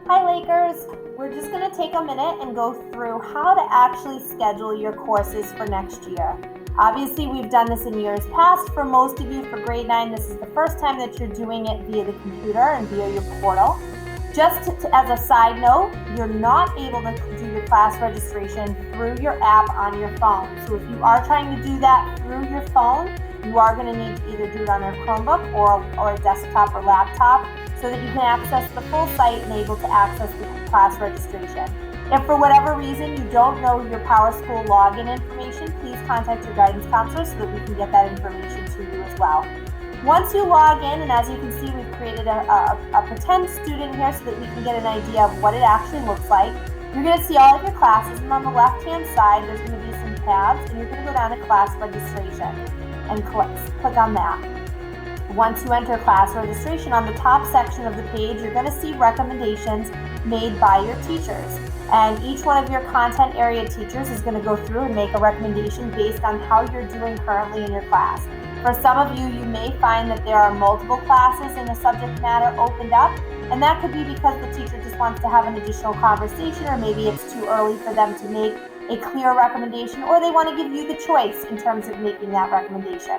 Hi Lakers! We're just going to take a minute and go through how to actually schedule your courses for next year. Obviously, we've done this in years past. For most of you, for grade 9, this is the first time that you're doing it via the computer and via your portal. Just as a side note, you're not able to do your class registration through your app on your phone. So if you are trying to do that through your phone, you are going to need to either do it on a Chromebook or a desktop or laptop so that you can access the full site and able to access the class registration. If for whatever reason you don't know your PowerSchool login information, please contact your guidance counselor so that we can get that information to you as well. Once you log in, and as you can see, we've created a pretend student here so that we can get an idea of what it actually looks like. You're going to see all of your classes, and on the left-hand side, there's going to be some tabs, and you're going to go down to class registration and click on that. Once you enter class registration, on the top section of the page, you're going to see recommendations made by your teachers. And each one of your content area teachers is going to go through and make a recommendation based on how you're doing currently in your class. For some of you, you may find that there are multiple classes in a subject matter opened up, and that could be because the teacher just wants to have an additional conversation, or maybe it's too early for them to make a clear recommendation, or they want to give you the choice in terms of making that recommendation.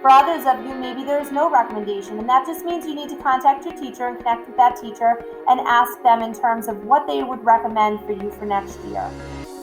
For others of you, maybe there is no recommendation, and that just means you need to contact your teacher and connect with that teacher and ask them in terms of what they would recommend for you for next year.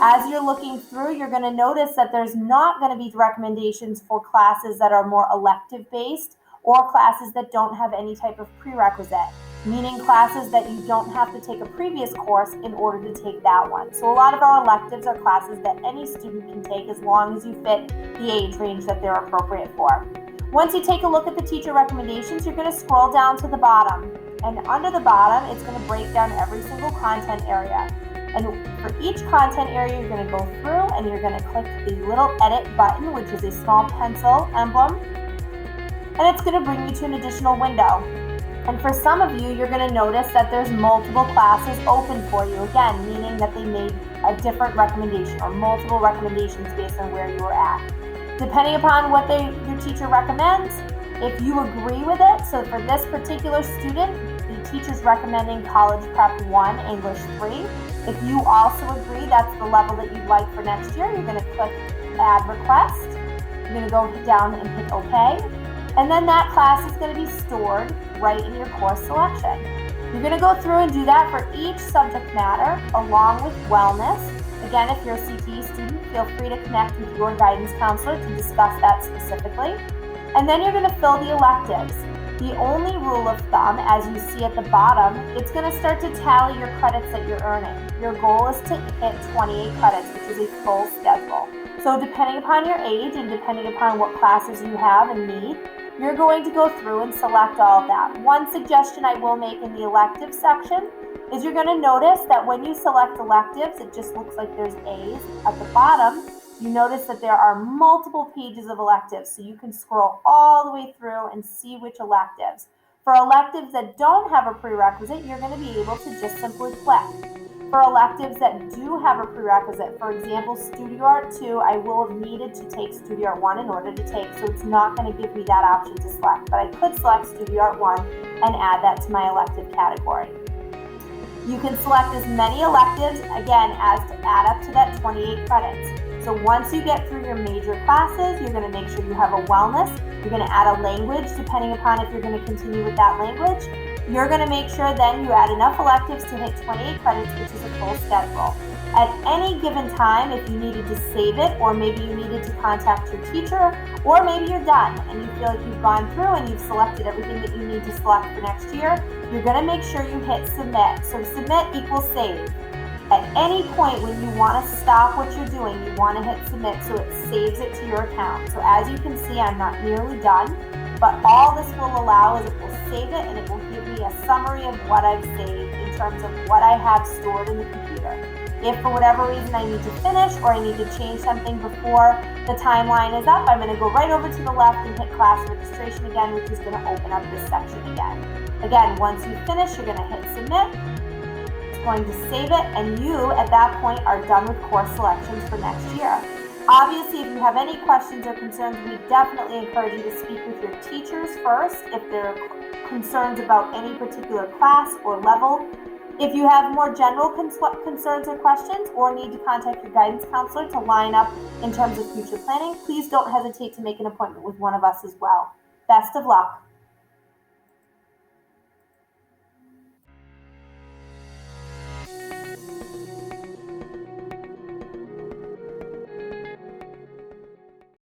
As you're looking through, you're going to notice that there's not going to be recommendations for classes that are more elective-based or classes that don't have any type of prerequisite, meaning classes that you don't have to take a previous course in order to take that one. So a lot of our electives are classes that any student can take as long as you fit the age range that they're appropriate for. Once you take a look at the teacher recommendations, you're going to scroll down to the bottom. And under the bottom, it's going to break down every single content area. And for each content area, you're going to go through and you're going to click the little edit button, which is a small pencil emblem. And it's going to bring you to an additional window. And for some of you, you're going to notice that there's multiple classes open for you, again, meaning that they made a different recommendation or multiple recommendations based on where you were at. Depending upon what your teacher recommends, if you agree with it, so for this particular student, the teacher's recommending College Prep 1, English 3. If you also agree that's the level that you'd like for next year, you're going to click Add Request. You're going to go down and hit OK. And then that class is going to be stored right in your course selection. You're going to go through and do that for each subject matter along with wellness. Again, if you're a CTE student, feel free to connect with your guidance counselor to discuss that specifically. And then you're going to fill the electives. The only rule of thumb, as you see at the bottom, it's going to start to tally your credits that you're earning. Your goal is to hit 28 credits, which is a full schedule. So depending upon your age and depending upon what classes you have and need, you're going to go through and select all of that. One suggestion I will make in the elective section is you're going to notice that when you select electives, it just looks like there's A's. At the bottom, you notice that there are multiple pages of electives, so you can scroll all the way through and see which electives. For electives that don't have a prerequisite, you're going to be able to just simply click. For electives that do have a prerequisite, for example, Studio Art 2, I will have needed to take Studio Art 1 in order to take, so it's not going to give me that option to select, but I could select Studio Art 1 and add that to my elective category. You can select as many electives, again, as to add up to that 28 credits. So once you get through your major classes, you're going to make sure you have a wellness. You're going to add a language, depending upon if you're going to continue with that language. You're going to make sure then you add enough electives to hit 28 credits, which is a full schedule. At any given time, if you needed to save it, or maybe you needed to contact your teacher, or maybe you're done and you feel like you've gone through and you've selected everything that you need to select for next year, you're going to make sure you hit submit. So submit equals save. At any point when you want to stop what you're doing, you want to hit submit so it saves it to your account. So as you can see, I'm not nearly done, but all this will allow is it will save it and it will give me a summary of what I've saved in terms of what I have stored in the computer. If for whatever reason I need to finish or I need to change something before the timeline is up, I'm going to go right over to the left and hit class registration again, which is going to open up this section again. Again, once you finish, you're going to hit submit. Going to save it, and you at that point are done with course selections for next year. Obviously, if you have any questions or concerns, we definitely encourage you to speak with your teachers first if there are concerns about any particular class or level. If you have more general concerns or questions or need to contact your guidance counselor to line up in terms of future planning, please don't hesitate to make an appointment with one of us as well. Best of luck.